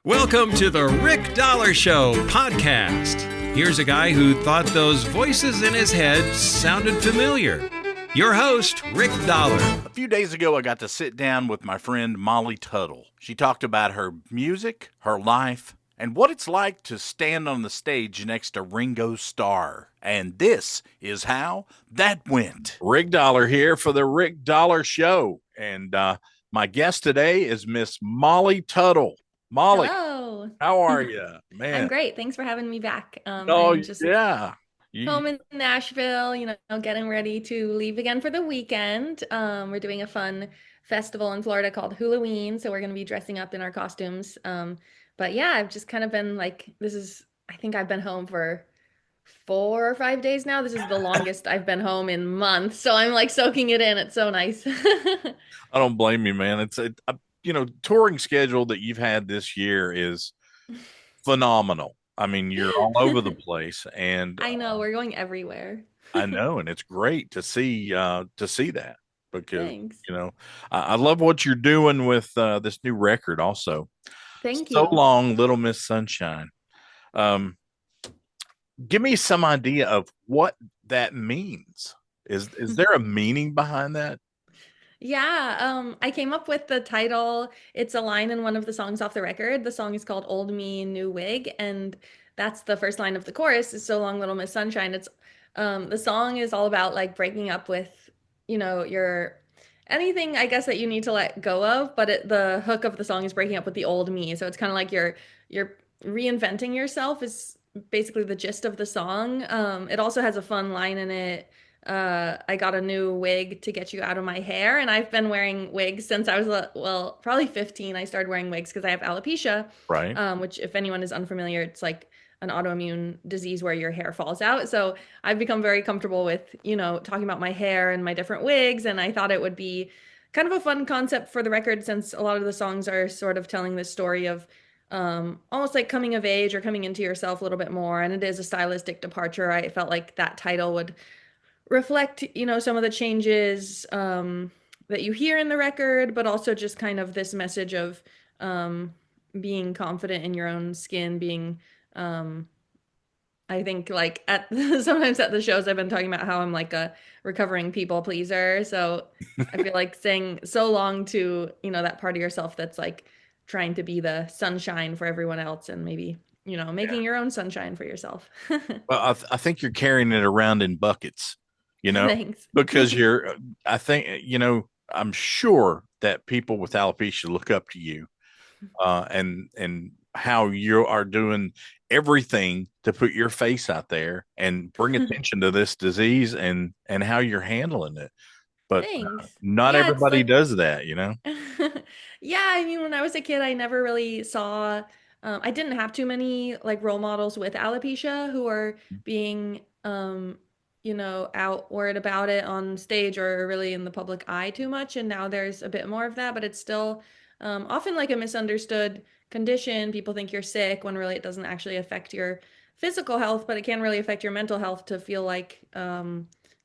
Welcome to the Rick Dollar Show podcast. Here's a guy who thought those voices in his head sounded familiar. Your host, Rick Dollar. A few days ago, I got to sit down with my friend Molly Tuttle. She talked about her music, her life, and what it's like to stand on the stage next to Ringo Starr. And this is how that went. Rick Dollar here for the Rick Dollar Show. And my guest today is Miss Molly Tuttle. Molly, hello. How are you, man? I'm great. Thanks for having me back. I'm just home in Nashville, getting ready to leave again for the weekend. We're doing a fun festival in Florida called Halloween, so we're going to be dressing up in our costumes. But yeah, I've just kind of been like, I think I've been home for 4 or 5 days now. This is the longest I've been home in months, so I'm like soaking it in. It's so nice. I don't blame you, man. Touring schedule that you've had this year is phenomenal. I mean, you're all over the place, and I know we're going everywhere. I know, and it's great to see that because Thanks. I love what you're doing with this new record. Also, thank you. So long, Little Miss Sunshine. Give me some idea of what that means. Is there a meaning behind that? Yeah, I came up with the title. It's a line in one of the songs off the record. The song is called Old Me, New Wig, and that's the first line of the chorus is So Long, Little Miss Sunshine. It's the song is all about like breaking up with, your anything, I guess, that you need to let go of, but the hook of the song is breaking up with the old me. So it's kind of like you're reinventing yourself is basically the gist of the song. It also has a fun line in it. I got a new wig to get you out of my hair, and I've been wearing wigs since I was probably 15. I started wearing wigs because I have alopecia, right? Which, if anyone is unfamiliar, it's like an autoimmune disease where your hair falls out. So I've become very comfortable with talking about my hair and my different wigs, and I thought it would be kind of a fun concept for the record since a lot of the songs are sort of telling this story of almost like coming of age or coming into yourself a little bit more, and it is a stylistic departure. I felt like that title would reflect, some of the changes that you hear in the record, but also just kind of this message of being confident in your own skin, being, I think like sometimes at the shows I've been talking about how I'm like a recovering people pleaser. So I feel like saying so long to, that part of yourself that's like trying to be the sunshine for everyone else and maybe, making your own sunshine for yourself. Well, I think you're carrying it around in buckets. Thanks. Because I'm sure that people with alopecia look up to you, and how you are doing everything to put your face out there and bring attention to this disease and how you're handling it. But not everybody does that, Yeah, I mean, when I was a kid, I never really saw, I didn't have too many like role models with alopecia who are being, outward about it on stage or really in the public eye too much. And now there's a bit more of that, but it's still often like a misunderstood condition. People think you're sick when really it doesn't actually affect your physical health, but it can really affect your mental health to feel like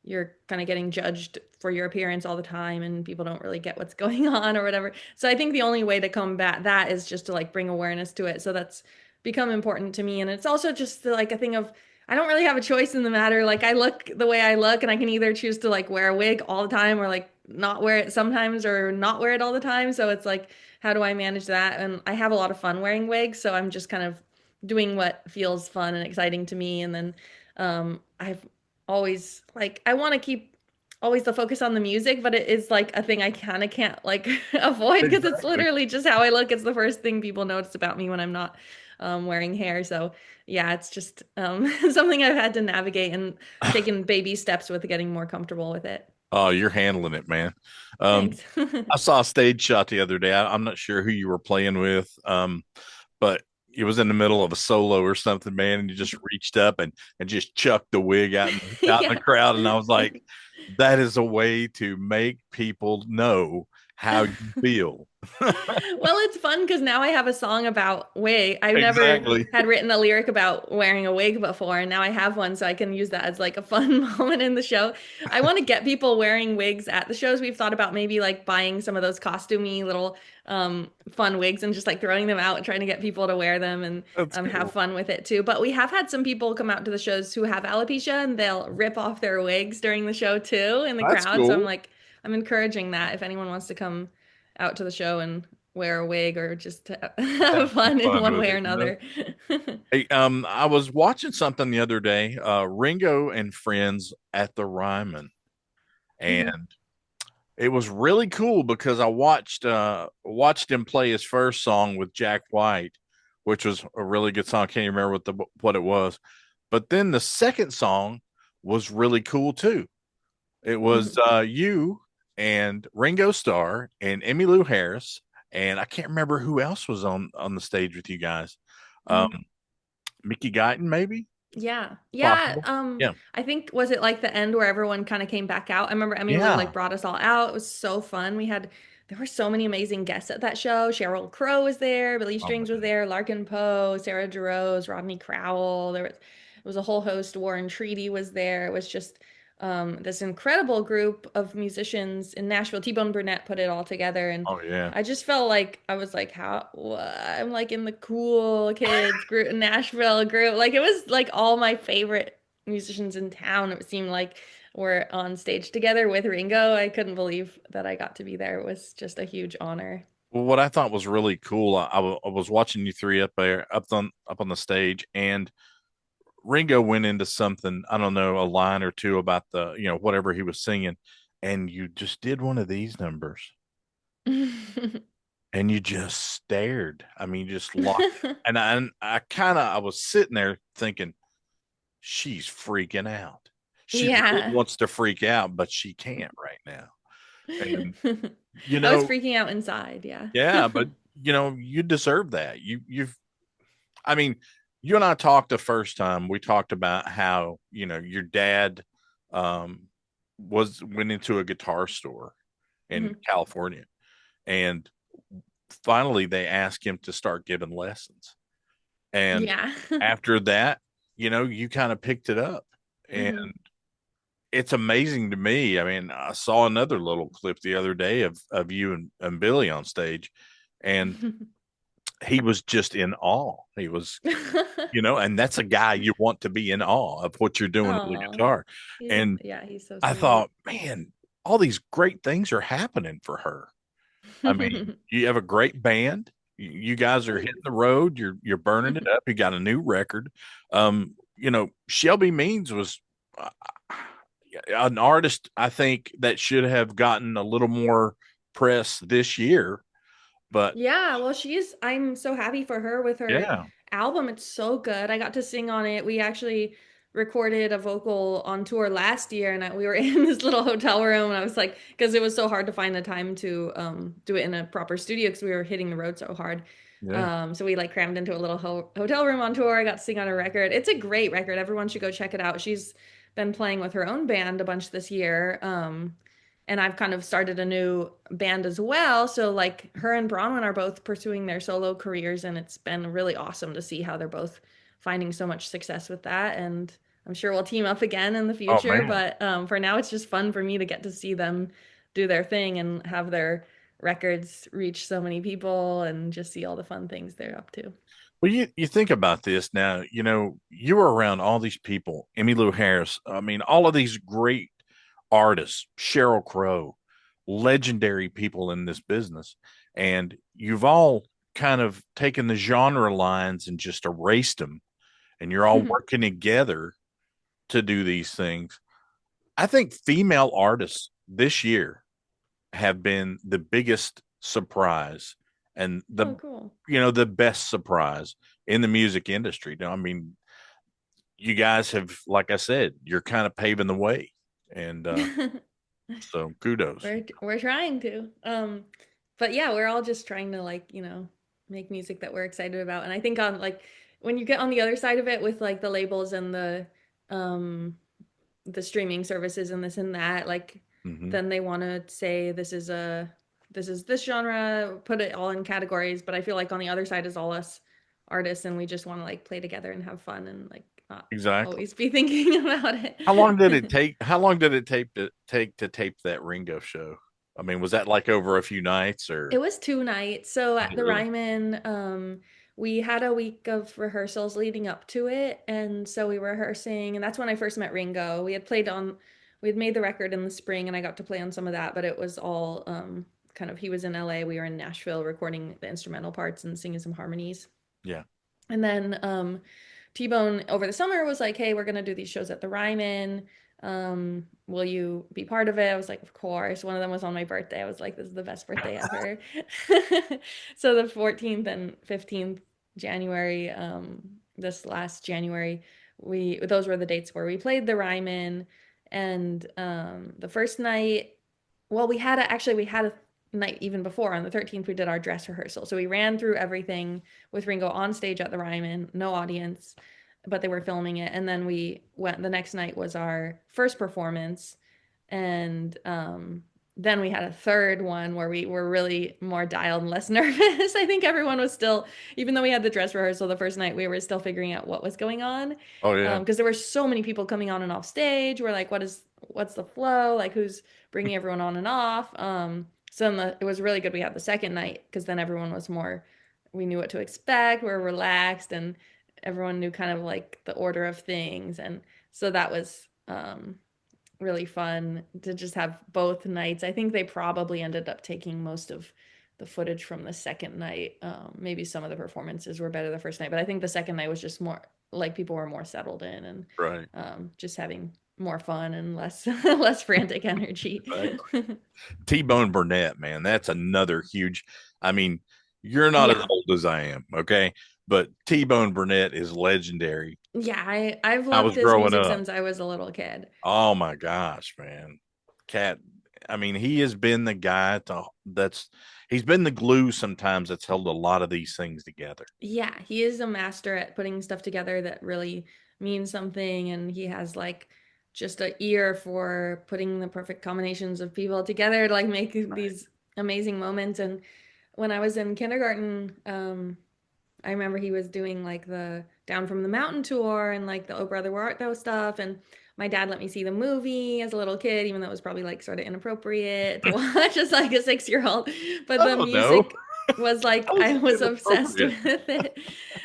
you're kind of getting judged for your appearance all the time and people don't really get what's going on or whatever. So I think the only way to combat that is just to like bring awareness to it. So that's become important to me. And it's also just like a thing of, I don't really have a choice in the matter. Like I look the way I look and I can either choose to like wear a wig all the time or like not wear it sometimes or not wear it all the time. So it's like, how do I manage that? And I have a lot of fun wearing wigs. So I'm just kind of doing what feels fun and exciting to me. And then I've always like, I want to keep always the focus on the music, but it is like a thing I kind of can't like avoid because it's literally just how I look. It's the first thing people notice about me when I'm not wearing hair. So yeah, it's just something I've had to navigate and taken baby steps with getting more comfortable with it. Oh, you're handling it, man. Thanks. I saw a stage shot the other day. I'm not sure who you were playing with, but it was in the middle of a solo or something, man, and you just reached up and just chucked the wig out in Yeah. the crowd. And I was like, that is a way to make people know how you feel. Well, it's fun because now I have a song about wig. I've never Exactly. had written a lyric about wearing a wig before, and now I have one, so I can use that as like a fun moment in the show. I want to get people wearing wigs at the shows. We've thought about maybe like buying some of those costumey little fun wigs and just like throwing them out and trying to get people to wear them and That's have cool. fun with it too. But we have had some people come out to the shows who have alopecia and they'll rip off their wigs during the show too in the That's crowd. So cool. I'm encouraging that if anyone wants to come out to the show and wear a wig or just to have Have some fun in fun one with way or it, you know. another. Hey, I was watching something the other day, Ringo and Friends at the Ryman, Mhm. and it was really cool because I watched him play his first song with Jack White, which was a really good song. I can't even remember what it was, but then the second song was really cool too. It was Mhm. you and Ringo Starr and Emmylou Harris, and I can't remember who else was on the stage with you guys. Um, Mhm. Mickey Guyton, maybe Yeah. Yeah. possible. Yeah, I think was it like the end where everyone kind of came back out? I remember Emmy Lou like yeah. brought us all out. It was so fun. There were so many amazing guests at that show. Sheryl Crow was there, Billy Oh Strings was man. there, Larkin Poe, Sarah DeRose, Rodney Crowell. It was a whole host. Warren Treaty was there. It was just this incredible group of musicians in Nashville. T-Bone Burnett put it all together, and Oh yeah. I just felt like I was like, how what? I'm like in the cool kids group, Nashville group. Like it was like all my favorite musicians in town. It seemed like were on stage together with Ringo. I couldn't believe that I got to be there. It was just a huge honor. Well, what I thought was really cool, I was watching you three up there, up on the stage, and Ringo went into something, I don't know, a line or two about whatever he was singing, and you just did one of these numbers, and you just stared. I mean, you just locked, I was sitting there thinking, she's freaking out. She really Yeah. wants to freak out, but she can't right now. And you I was know, freaking out inside, yeah. yeah, but you deserve that. I mean, you and I talked the first time. We talked about how your dad um, went into a guitar store in Mhm. California, and finally they asked him to start giving lessons. And Yeah. after that, you kind of picked it up, and Mhm. it's amazing to me. I mean, I saw another little clip the other day of you and Billy on stage, and he was just in awe. He was and that's a guy you want to be in awe of what you're doing on the Oh, guitar. And he's so I sweet. thought, man, all these great things are happening for her. I mean, you have a great band. You guys are hitting Thanks. the road. You're burning it up. You got a new record. Shelby Means was uh, an artist I think that should have gotten a little more press this year. But Yeah, well, I'm so happy for her with her yeah, album. It's so good. I got to sing on it. We actually recorded a vocal on tour last year, and we were in this little hotel room. And I was like, because it was so hard to find the time to do it in a proper studio because we were hitting the road so hard. yeah. So we like crammed into a little hotel room on tour. I got to sing on a record. It's a great record. Everyone should go check it out. She's been playing with her own band a bunch this year. And I've kind of started a new band as well. So like her and Bronwyn are both pursuing their solo careers, and it's been really awesome to see how they're both finding so much success with that. And I'm sure we'll team up again in the Oh future, man. but for now it's just fun for me to get to see them do their thing and have their records reach so many people and just see all the fun things they're up to. Well, you think about this now, you were around all these people, Emmylou Harris. I mean, all of these great artists, Sheryl Crow, legendary people in this business. And you've all kind of taken the genre lines and just erased them. And you're all working together to do these things. I think female artists this year have been the biggest surprise and Oh, cool. the best surprise in the music industry. Now, I mean, you guys have, like I said, you're kind of paving the way, and so kudos. We're trying to. But yeah, we're all just trying to like, make music that we're excited about. And I think on like when you get on the other side of it with like the labels and um the streaming services and this and that, like Hmm. then they want to say this this is this genre, put it all in categories. But I feel like on the other side is all us artists, and we just want to like play together and have fun and like not Exactly. always be thinking about it. How long did it take? How long did it take to tape that Ringo show? I mean, was that like over a few nights or It was 2 nights. So at the really? Ryman, we had a week of rehearsals leading up to it. And so we were rehearsing, and that's when I first met Ringo. We had made the record in the spring, and I got to play on some of that, but it was all kind of, he was in LA, we were in Nashville recording the instrumental parts and singing some harmonies. Yeah. And then T-Bone over the summer was like, hey, we're going to do these shows at the Ryman. Will you be part of it? I was like, of course. One of them was on my birthday. I was like, this is the best birthday ever. So the 14th and 15th January, this last January, those were the dates where we played the Ryman. And the first night, well, we had a night even before. On the 13th, we did our dress rehearsal. So we ran through everything with Ringo on stage at the Ryman, no audience, but they were filming it. And then the next night was our first performance. And then we had a third one where we were really more dialed and less nervous. I think everyone was still, even though we had the dress rehearsal the first night, we were still figuring out what was going on. Oh yeah. Because there were so many people coming on and off stage. We're like, what's the flow? Like, who's bringing everyone on and off? So it was really good. We had the second night because then everyone was we knew what to expect. We were relaxed, and everyone knew kind of like the order of things. And so that was really fun to just have both nights. I think they probably ended up taking most of the footage from the second night. Maybe some of the performances were better the first night, but I think the second night was just more like people were more settled in and Right. just having more fun and less frantic energy. T-Bone Burnett, man, that's another huge. I mean, you're not as old as I am, okay? But T-Bone Burnett is legendary. Yeah, I've I loved was his growing music up. since I was a little kid. Oh my gosh, man. Cat, I mean, he has been the guy he's been the glue sometimes that's held a lot of these things together. Yeah, he is a master at putting stuff together that really means something, and he has like just an ear for putting the perfect combinations of people together to like make these amazing moments. And when I was in kindergarten, I remember he was doing like the Down from the Mountain tour and like the Oh Brother Where Art Thou stuff. And my dad let me see the movie as a little kid, even though it was probably like sort of inappropriate to watch as like a 6-year-old. But the Oh no. music was like, I was obsessed with it.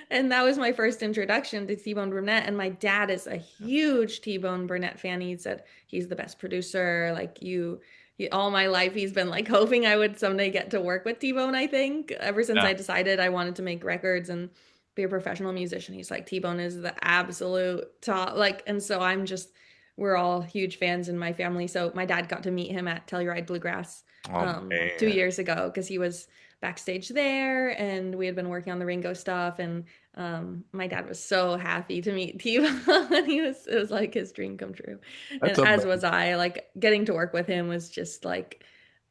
And that was my first introduction to T-Bone Burnett. And my dad is a huge T-Bone Burnett fan. He said he's the best producer. Like all my life, he's been like hoping I would someday get to work with T-Bone, I think. Ever since Yeah. I decided I wanted to make records and be a professional musician, he's like, T-Bone is the absolute top. Like, and so we're all huge fans in my family. So my dad got to meet him at Telluride Bluegrass Oh, 2 years ago because he was backstage there and we had been working on the Ringo stuff. And my dad was so happy to meet T-Bone. It was like his dream come true. that's And as amazing. was I. Like getting to work with him was just like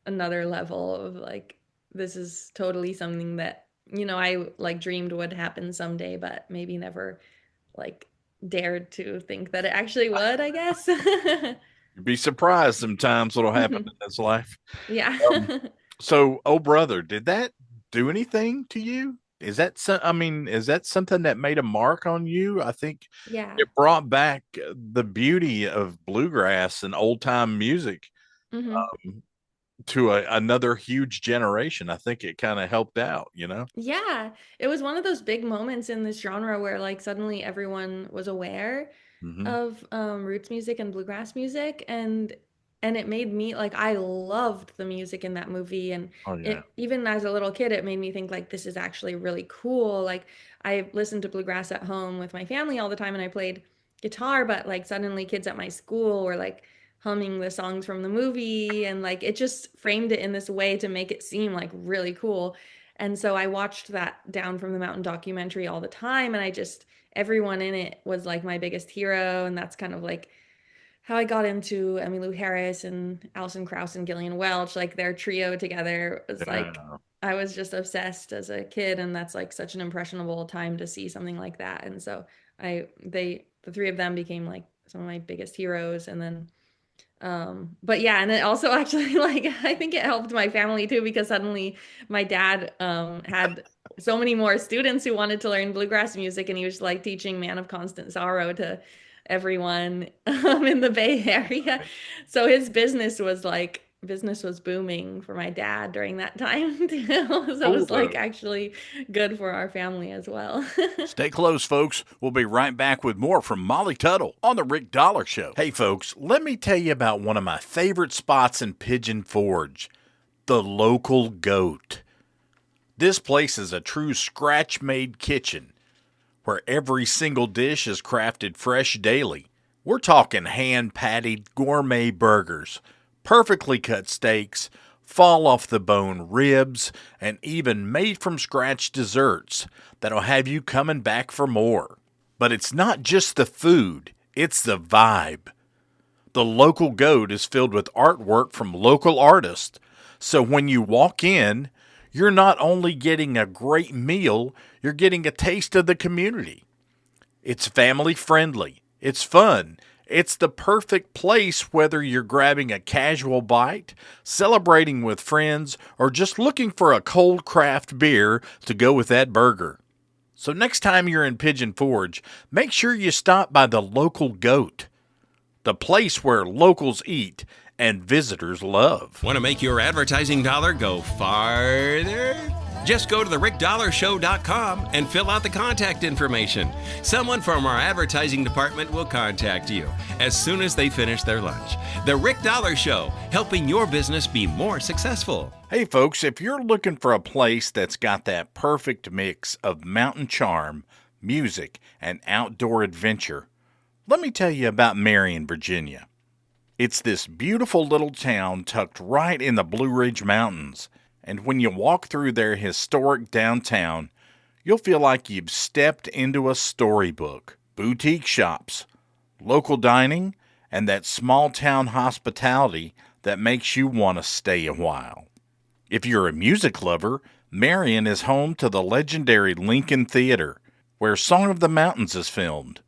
another level of like, this is totally something that, I like dreamed would happen someday, but maybe never like dared to think that it actually would, I guess. You'd be surprised sometimes what'll happen in this life. Yeah. So, oh brother, did that do anything to you? I mean, is that something that made a mark on you? I think Yeah. it brought back the beauty of bluegrass and old time music Hmm. to another huge generation. I think it kind of helped out, you know? Yeah. It was one of those big moments in this genre where like suddenly everyone was aware Hmm. of roots music and bluegrass music, and it made me like, I loved the music in that movie. And Oh yeah. it, even as a little kid, it made me think like, this is actually really cool. Like I listened to bluegrass at home with my family all the time and I played guitar, but like suddenly kids at my school were like humming the songs from the movie, and like it just framed it in this way to make it seem like really cool. And so I watched that Down from the Mountain documentary all the time, and everyone in it was like my biggest hero. And that's kind of like how I got into Emmylou Harris and Alison Krauss and Gillian Welch. Like their trio together was like, Yeah. I was just obsessed as a kid, and that's like such an impressionable time to see something like that. And so the three of them became like some of my biggest heroes. And then But yeah, and it also actually like I think it helped my family too because suddenly my dad had so many more students who wanted to learn bluegrass music, and he was like teaching Man of Constant Sorrow to everyone in the Bay Area. So his business was booming for my dad during that time too. So it was like actually good for our family as well. Stay close, folks. We'll be right back with more from Molly Tuttle on The Rick Dollar Show. Hey, folks, let me tell you about one of my favorite spots in Pigeon Forge, the Local Goat. This place is a true scratch-made kitchen where every single dish is crafted fresh daily. We're talking hand-patted gourmet burgers, perfectly cut steaks, fall-off-the-bone ribs, and even made-from-scratch desserts that'll have you coming back for more. But it's not just the food, it's the vibe. The Local Goat is filled with artwork from local artists, so when you walk in, you're not only getting a great meal, you're getting a taste of the community. It's family-friendly, it's fun, it's the perfect place whether you're grabbing a casual bite, celebrating with friends, or just looking for a cold craft beer to go with that burger. So next time you're in Pigeon Forge, make sure you stop by the Local Goat, the place where locals eat and visitors love. Want to make your advertising dollar go farther? Just go to therickdollarshow.com and fill out the contact information. Someone from our advertising department will contact you as soon as they finish their lunch. The Rick Dollar Show, helping your business be more successful. Hey folks, if you're looking for a place that's got that perfect mix of mountain charm, music, and outdoor adventure, let me tell you about Marion, Virginia. It's this beautiful little town tucked right in the Blue Ridge Mountains, and when you walk through their historic downtown, you'll feel like you've stepped into a storybook. Boutique shops, local dining, and that small town hospitality that makes you want to stay a while. If you're a music lover, Marion is home to the legendary Lincoln Theater, where Song of the Mountains is filmed.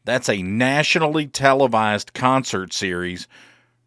That's a nationally televised concert series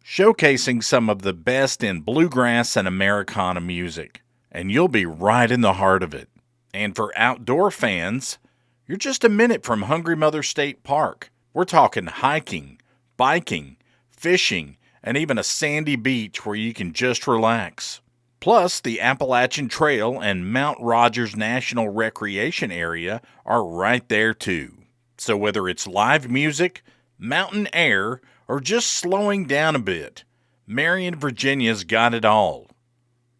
showcasing some of the best in bluegrass and Americana music, and you'll be right in the heart of it. And for outdoor fans, you're just a minute from Hungry Mother State Park. We're talking hiking, biking, fishing, and even a sandy beach where you can just relax. Plus, the Appalachian Trail and Mount Rogers National Recreation Area are right there too. So whether it's live music, mountain air, or just slowing down a bit, Marion, Virginia's got it all.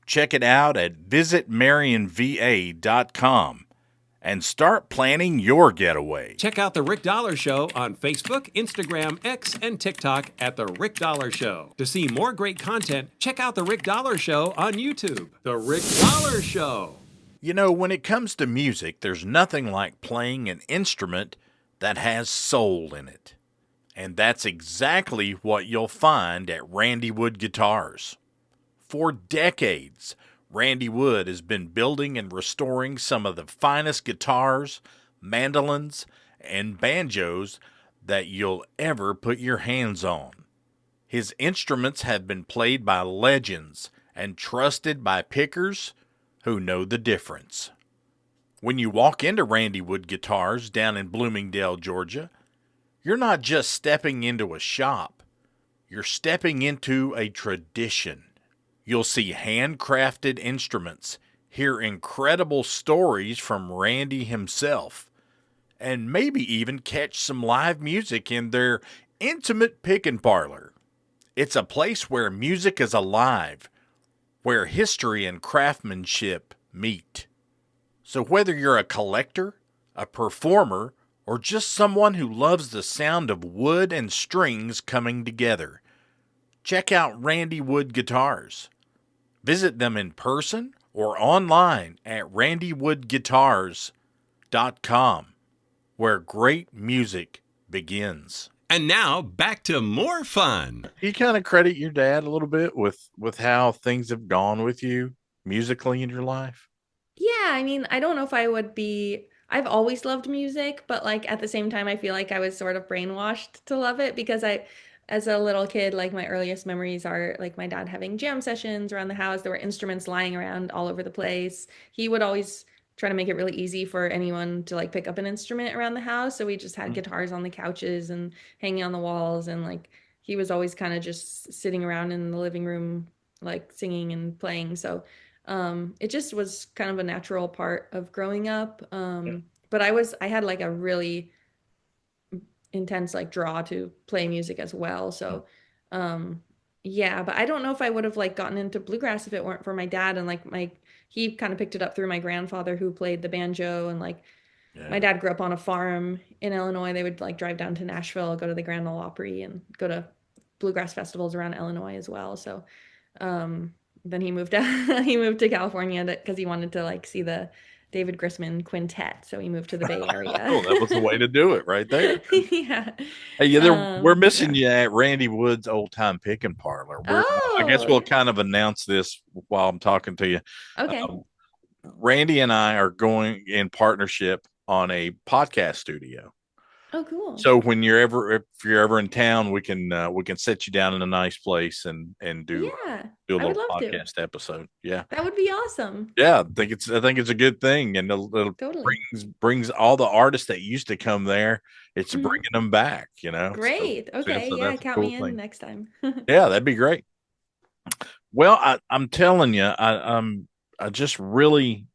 Check it out at visitmarionva.com and start planning your getaway. Check out The Rick Dollar Show on Facebook, Instagram, X, and TikTok at The Rick Dollar Show. To see more great content, check out The Rick Dollar Show on YouTube. The Rick Dollar Show. You know, when it comes to music, there's nothing like playing an instrument that has soul in it. And that's exactly what you'll find at Randy Wood Guitars. For decades, Randy Wood has been building and restoring some of the finest guitars, mandolins, and banjos that you'll ever put your hands on. His instruments have been played by legends and trusted by pickers who know the difference. When you walk into Randy Wood Guitars down in Bloomingdale, Georgia, you're not just stepping into a shop. You're stepping into a tradition. You'll see handcrafted instruments, hear incredible stories from Randy himself, and maybe even catch some live music in their intimate pickin' parlor. It's a place where music is alive, where history and craftsmanship meet. So whether you're a collector, a performer, or just someone who loves the sound of wood and strings coming together, check out Randy Wood Guitars. Visit them in person or online at randywoodguitars.com, where great music begins. And now, back to more fun. You kind of credit your dad a little bit with how things have gone with you musically in your life? Yeah, I mean, I don't know if I would be. I've always loved music, but like at the same time, I feel like I was sort of brainwashed to love it because as a little kid, like my earliest memories are like my dad having jam sessions around the house. There were instruments lying around all over the place. He would always try to make it really easy for anyone to like pick up an instrument around the house. So we just had guitars on the couches and hanging on the walls, and like he was always kind of just sitting around in the living room like singing and playing. So it just was kind of a natural part of growing up. But I had like a really intense like draw to play music as well. So yeah, but I don't know if I would have like gotten into bluegrass if it weren't for my dad, and like my he kind of picked it up through my grandfather who played the banjo, and like my Yeah. dad grew up on a farm in Illinois. They would like drive down to Nashville, go to the Grand Ole Opry, and go to bluegrass festivals around Illinois as well. So um then he moved out he moved to California because he wanted to like see the David Grisman quintet. So he moved to the Bay Area. Oh, that was the way to do it right there. Yeah. Hey, yeah, we're missing Yeah. you at Randy Wood's Old Time Picking Parlor. I guess Oh, we'll yeah. kind of announce this while I'm talking to you. Okay. Um, Randy and I are going in partnership on a podcast studio. Oh, cool. So if you're ever in town, we can set you down in a nice place and Yeah. do a I would little love to. podcast episode. Yeah, That would be awesome. yeah. I think it's a good thing, and it Totally. brings all the artists that used to come there. It's Hmm. bringing them back, you know. Great. Okay. So Yeah, that's a count cool me in thing. next time. Yeah, that'd be great. Well, I'm telling you, I just really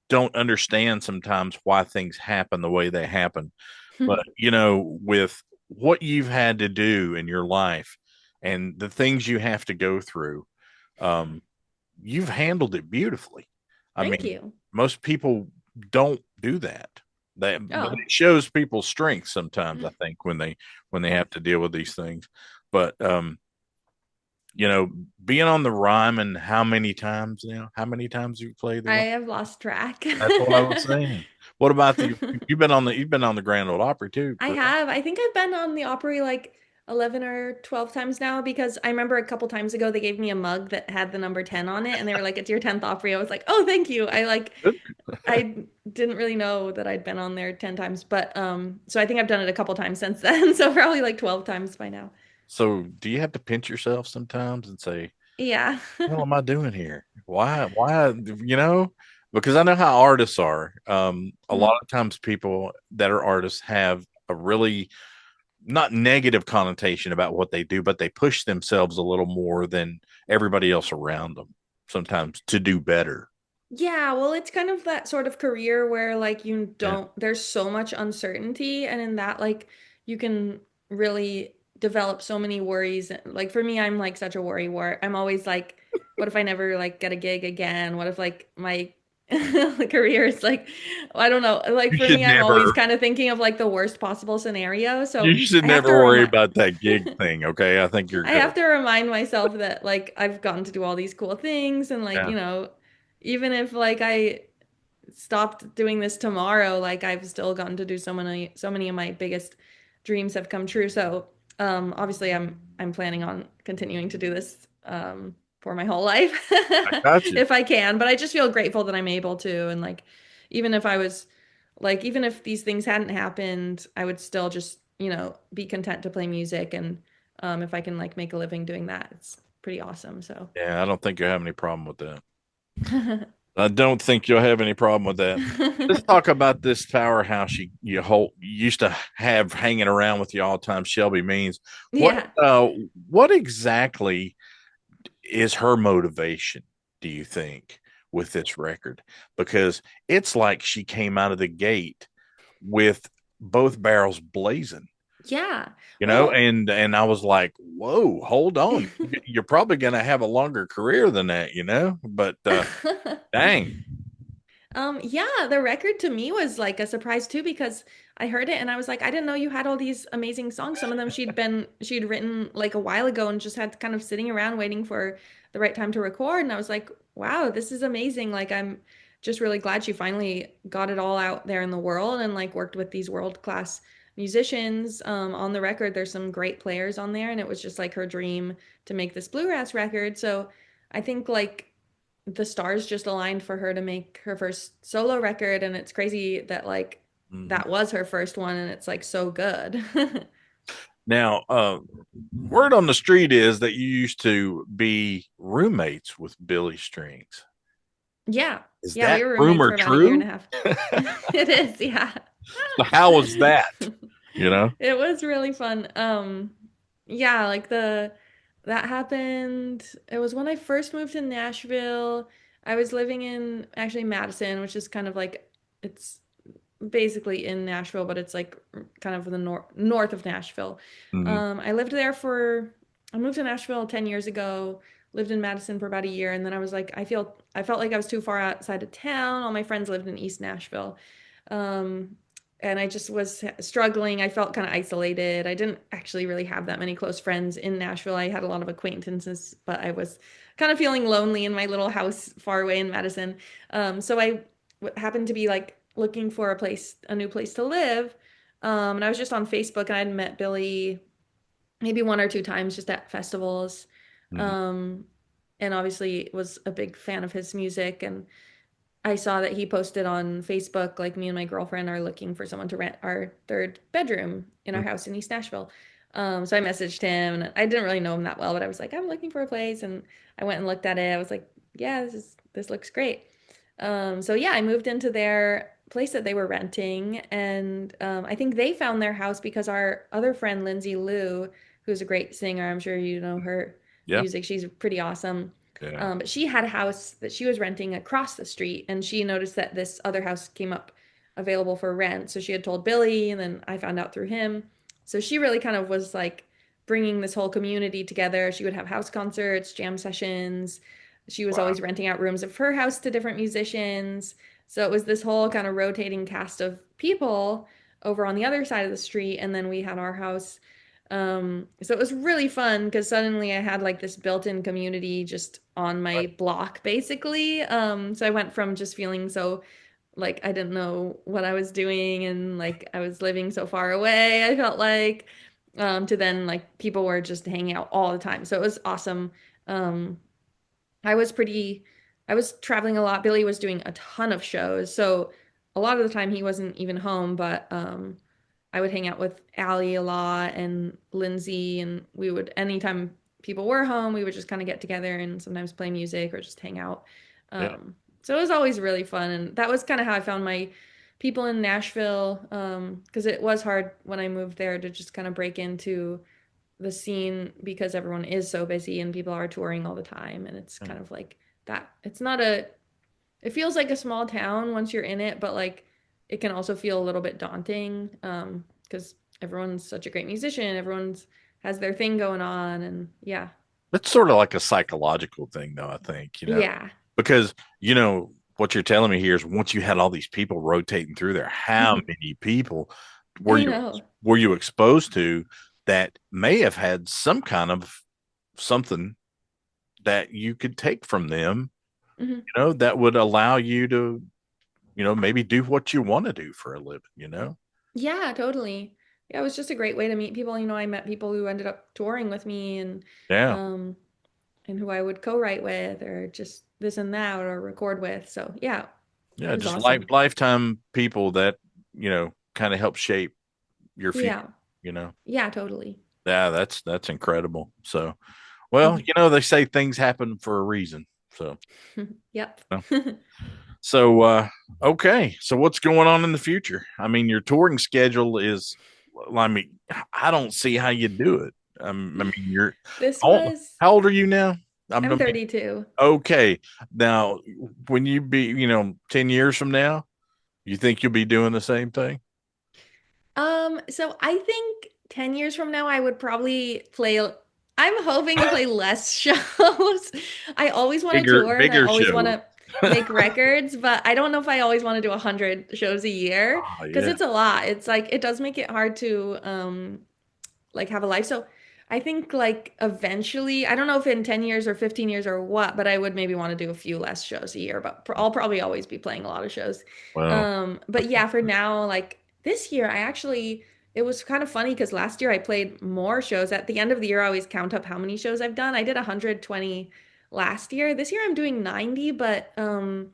don't understand sometimes why things happen the way they happen. But you know, with what you've had to do in your life and the things you have to go through, um, you've handled it beautifully. I Thank mean, you. most people don't do that. But Oh. it shows people's strength sometimes, I think, when they have to deal with these things. But you know, being on the Ryman, how many times now? How many times have you played the I Ryman? have lost track. That's what I was saying. What about you've been on the Grand Ole Opry too, I correct? have. I think I've been on the Opry like 11 or 12 times now, because I remember a couple times ago they gave me a mug that had the number 10 on it, and they were like, "It's your 10th Opry." I was like, "Oh, thank you." I didn't really know that I'd been on there 10 times, but so I think I've done it a couple times since then. So probably like 12 times by now. So do you have to pinch yourself sometimes and say, Yeah. "What am I doing here? Why?" You know, because I know how artists are. A lot Mhm. of times people that are artists have a really not negative connotation about what they do, but they push themselves a little more than everybody else around them sometimes to do better. Yeah, well, it's kind of that sort of career where like you Yeah. don't, there's so much uncertainty, and in that like you can really develop so many worries. Like for me, I'm like such a worry wart. I'm always like, what if I never like get a gig again? What if like my career is like, I don't know. Like You for should me, I'm always never kind of thinking of like the worst possible scenario. So you should I have to never worry remind about that gig thing, okay? I think you're I good. have to remind myself that like I've gotten to do all these cool things, and like, Yeah. you know, even if like I stopped doing this tomorrow, like I've still gotten to do so many of my biggest dreams have come true. So obviously I'm planning on continuing to do this for my whole life I got you. if I can. But I just feel grateful that I'm able to, and like even if I was like even if these things hadn't happened, I would still just, you know, be content to play music, and if I can like make a living doing that, it's pretty awesome. So Yeah, I don't think you'll have any problem with that. I don't think you'll have any problem with that. Let's talk about this powerhouse you used to have hanging around with you all the time, Shelby Means. What Yeah. uh what exactly is her motivation, do you think, with this record? Because it's like she came out of the gate with both barrels blazing, Yeah. you know, Well, and I was like, whoa, hold on. You're probably gonna have a longer career than that, you know? But dang. Yeah, the record to me was like a surprise too, because I heard it and I was like, I didn't know you had all these amazing songs. Some of them she'd written like a while ago and just had kind of sitting around waiting for the right time to record. And I was like, wow, this is amazing. Like I'm just really glad she finally got it all out there in the world and like worked with these world-class musicians. On the record, there's some great players on there, and it was just like her dream to make this bluegrass record. So I think like the stars just aligned for her to make her first solo record, and it's crazy that like Mhm. that was her first one and it's like so good. Now, word on the street is that you used to be roommates with Billy Strings. Yeah. Is Yeah, we that were roommates rumor for about a year and true? a half. It is, yeah. So how was that? You know? It was really fun. Yeah, like the that happened. It was when I first moved to Nashville. I was living in actually Madison, which is kind of like it's basically in Nashville, but it's like kind of the north of Nashville. Mhm. I lived there I moved to Nashville 10 years ago, lived in Madison for about a year, and then I was like, I felt like I was too far outside of town. All my friends lived in East Nashville. Um, and I just was struggling. I felt kind of isolated. I didn't actually really have that many close friends in Nashville. I had a lot of acquaintances, but I was kind of feeling lonely in my little house far away in Madison. So I happened to be like looking for a new place to live. And I was just on Facebook and I'd met Billy maybe one or two times just at festivals. Mhm. Um, and obviously was a big fan of his music. And I saw that he posted on Facebook, like me and my girlfriend are looking for someone to rent our third bedroom in our house in East Nashville. So I messaged him and I didn't really know him that well, but I was like, I'm looking for a place. And I went and looked at it. I was like, yeah, this looks great. So yeah, I moved into their place that they were renting, and I think they found their house because our other friend Lindsay Lou, who's a great singer, I'm sure you know her Yeah. music. She's pretty awesome. Yeah. But she had a house that she was renting across the street, and she noticed that this other house came up available for rent. So she had told Billy, and then I found out through him. So she really kind of was like bringing this whole community together. She would have house concerts, jam sessions. She was Wow. always renting out rooms of her house to different musicians. So it was this whole kind of rotating cast of people over on the other side of the street. And then we had our house. So it was really fun because suddenly I had like this built-in community just on Right. my block, basically. So I went from just feeling so like I didn't know what I was doing and like I was living so far away, I felt like, to then like people were just hanging out all the time. So it was awesome. Um, I was pretty, I was traveling a lot. Billy was doing a ton of shows. So a lot of the time he wasn't even home, but I would hang out with Allie a lot and Lindsay, and we would, anytime people were home, we would just kind of get together and sometimes play music or just hang out. Yeah. So it was always really fun. And that was kind of how I found my people in Nashville, because it was hard when I moved there to just kind of break into the scene because everyone is so busy and people are touring all the time. And it's kind Mm. of like that. It's not a, it feels like a small town once you're in it, but like it can also feel a little bit daunting because everyone's such a great musician. Everyone's has their thing going on. And yeah. It's sort of like a psychological thing, though, I think, Yeah. because, what you're telling me here is once you had all these people rotating through there, how many people were I you know. were you exposed to that may have had some kind of something that you could take from them, Mhm. that would allow you to, maybe do what you want to do for a living, Yeah, totally. Yeah, it was just a great way to meet people. I met people who ended up touring with me Yeah. um and who I would co-write with or just this and that or record with. So yeah, Yeah. it was Just like awesome. lifetime people that, kind of help shape your future, Yeah. you know. Yeah, totally. Yeah, that's incredible. So, well, Mhm. they say things happen for a reason. So, Yep. uh, so okay. So what's going on in the future? I mean, your touring schedule is, well, I mean, I don't see how you do it. I mean, This how, was how old are you now? I I'm mean, 32. okay. Now, when you be, 10 years from now, you think you'll be doing the same thing? So I think 10 years from now I would probably play I'm hoping to play less shows. I always want to Bigger, tour and I bigger always want shows. to make records, but I don't know if I always want to do 100 shows a year Oh, because yeah. it's a lot. It's like it does make it hard to like have a life. So I think like eventually, I don't know if in 10 years or 15 years or what, but I would maybe want to do a few less shows a year, but I'll probably always be playing a lot of shows. Well, But yeah, for now, like this year, it was kind of funny because last year I played more shows. At the end of the year, I always count up how many shows I've done. I did 120 last year. This year I'm doing 90, but I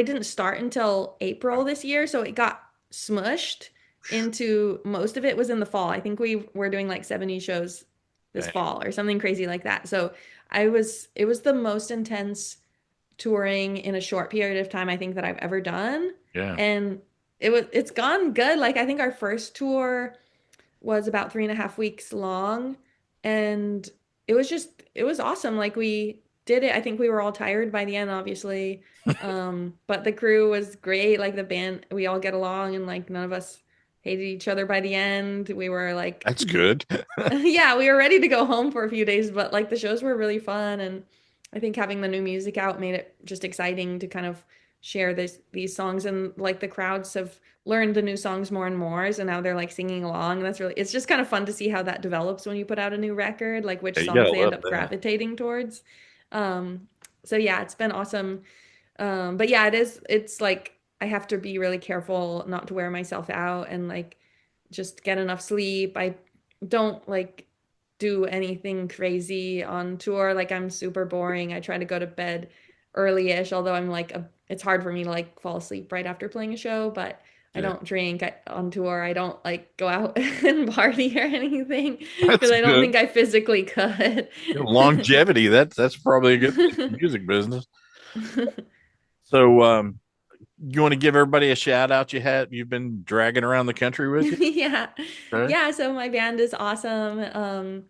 didn't start until April this year, so it got smushed into most of it was in the fall. I think we were doing like 70 shows this Dang. fall or something crazy like that. So it was the most intense touring in a short period of time I think that I've ever done. Yeah. And it's gone good. Like I think our first tour was about 3.5 weeks long, and it was awesome. Like we did it. I think we were all tired by the end, obviously. But the crew was great. Like the band, we all get along, and like none of us hated each other by the end. We were like, That's good. yeah, we were ready to go home for a few days, but like the shows were really fun, and I think having the new music out made it just exciting to kind of share these songs, and like the crowds have learned the new songs more and more, so now they're like singing along, and it's just kind of fun to see how that develops when you put out a new record, like which Yeah, you songs gotta they end love up that. gravitating towards. So yeah, it's been awesome. But yeah, it's like I have to be really careful not to wear myself out and like just get enough sleep. I don't like do anything crazy on tour. Like I'm super boring. I try to go to bed early-ish, although it's hard for me to like fall asleep right after playing a show, but I Yeah. don't drink on tour. I don't like go out and party or anything That's because I don't good. think I physically could. Longevity. That's probably a good thing in the music business. So, you want to give everybody a shout out you've been dragging around the country with you? Yeah. Okay. Yeah, so my band is awesome.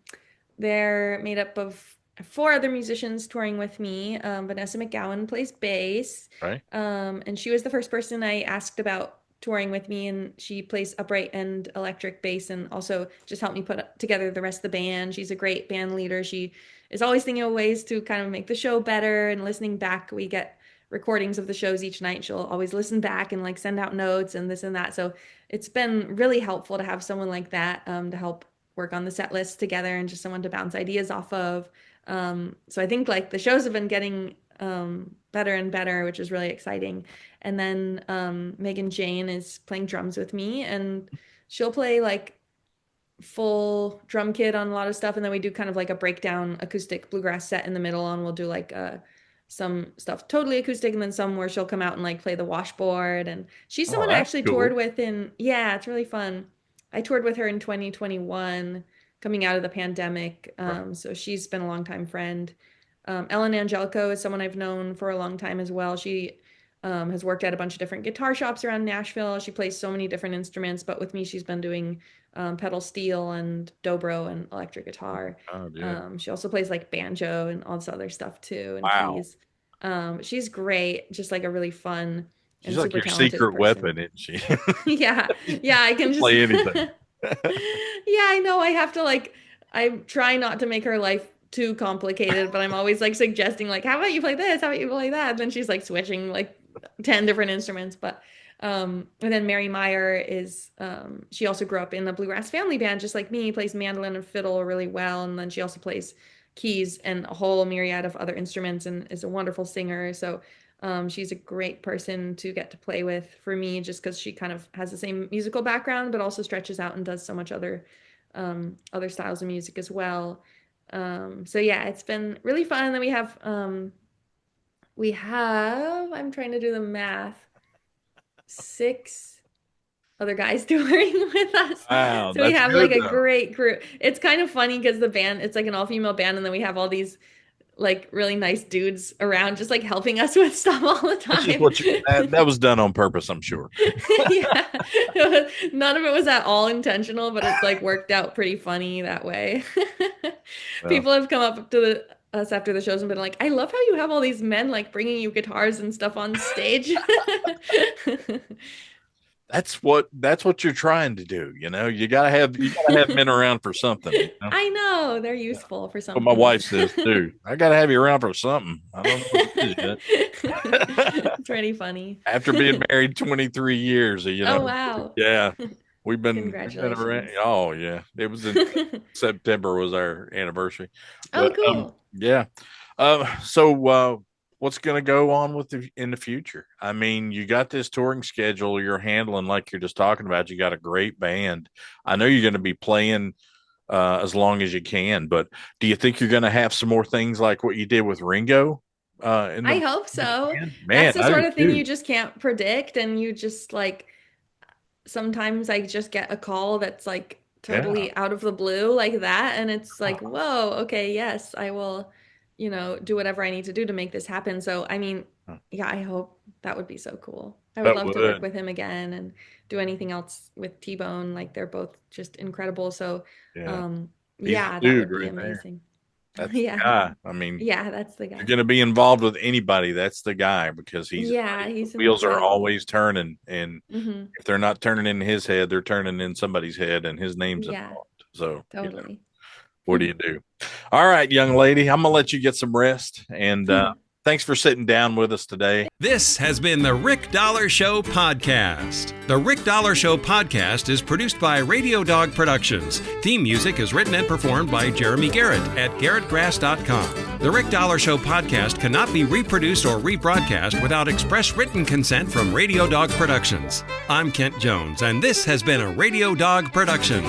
They're made up of four other musicians touring with me. Vanessa McGowan plays bass. Right. And she was the first person I asked about touring with me, and she plays upright and electric bass and also just helped me put together the rest of the band. She's a great band leader. She is always thinking of ways to kind of make the show better, and listening back. We get recordings of the shows each night. She'll always listen back and like send out notes and this and that. So it's been really helpful to have someone like that to help work on the set list together and just someone to bounce ideas off of. So I think like the shows have been getting better and better, which is really exciting. And then Megan Jane is playing drums with me, and she'll play like full drum kit on a lot of stuff. And then we do kind of like a breakdown acoustic bluegrass set in the middle, and we'll do like some stuff totally acoustic, and then some where she'll come out and like play the washboard. And she's Oh, someone I that's actually cool. toured with yeah, it's really fun. I toured with her in 2021 coming out of the pandemic. Right. So she's been a longtime friend. Ellen Angelico is someone I've known for a long time as well. She has worked at a bunch of different guitar shops around Nashville. She plays so many different instruments, but with me, she's been doing pedal steel and dobro and electric guitar. Oh, yeah. She also plays like banjo and all this other stuff too, and Wow. keys. She's great, just like a really fun She's and like super your talented secret person. weapon, isn't she? Yeah, yeah, I can just Play anything. yeah, I know. I have to like, I try not to make her life too complicated, but I'm always like suggesting like, how about you play this? How about you play that? And then she's like switching like 10 different instruments. But and then Mary Meyer is she also grew up in the Bluegrass family band, just like me, plays mandolin and fiddle really well. And then she also plays keys and a whole myriad of other instruments and is a wonderful singer. So she's a great person to get to play with for me, just because she kind of has the same musical background, but also stretches out and does so much other styles of music as well. So yeah, it's been really fun. And then we have I'm trying to do the math, 6 other guys touring with us. Wow, So we that's have good like a though. great group. It's kind of funny because the band, it's like an all-female band, and then we have all these like really nice dudes around just like helping us with stuff all the That's just time. what that was done on purpose, I'm sure. Yeah. None of it was at all intentional, but it's like worked out pretty funny that way. Well, People have come up to us after the shows and been like, I love how you have all these men like bringing you guitars and stuff on stage. that's what you're trying to do. You gotta have men around for something. I know they're useful for What my something. wife says too. I gotta have you around for something. I don't know what it is yet. It's pretty funny. After being married 23 years, Oh, wow. yeah, we've been around. Congratulations. Oh yeah, it was in September was our anniversary, Oh, but cool. yeah. So what's going to go on in the future? I mean, you got this touring schedule you're handling, like you're just talking about. You got a great band. I know you're going to be playing as long as you can, but do you think you're going to have some more things like what you did with Ringo? In I the hope so. band? That's Man, the I sort do of thing you too. just can't predict, and you just like sometimes I just get a call that's like Yeah. totally out of the blue like that. And it's like, whoa, okay, yes, I will, do whatever I need to do to make this happen. So, I mean, yeah, I hope that would be so cool. I would That love to work would. with him again and do anything else with T-Bone. Like they're both just incredible. So, Yeah. He's yeah, the that dude would be right there. amazing. That's Yeah. the guy. I mean, Yeah, that's the if guy. you're going to be involved with anybody, that's the guy, because He's the wheels are incredible. always turning, and Hmm. if they're not turning in his head, they're turning in somebody's head, and his name's Yeah, involved. So, totally. what do you do? All right, young lady, I'm gonna let you get some rest, and thanks for sitting down with us today. This has been the Rick Dollar Show podcast. The Rick Dollar Show podcast is produced by Radio Dog Productions. Theme music is written and performed by Jeremy Garrett at garrettgrass.com. The Rick Dollar Show podcast cannot be reproduced or rebroadcast without express written consent from Radio Dog Productions. I'm Kent Jones, and this has been a Radio Dog production.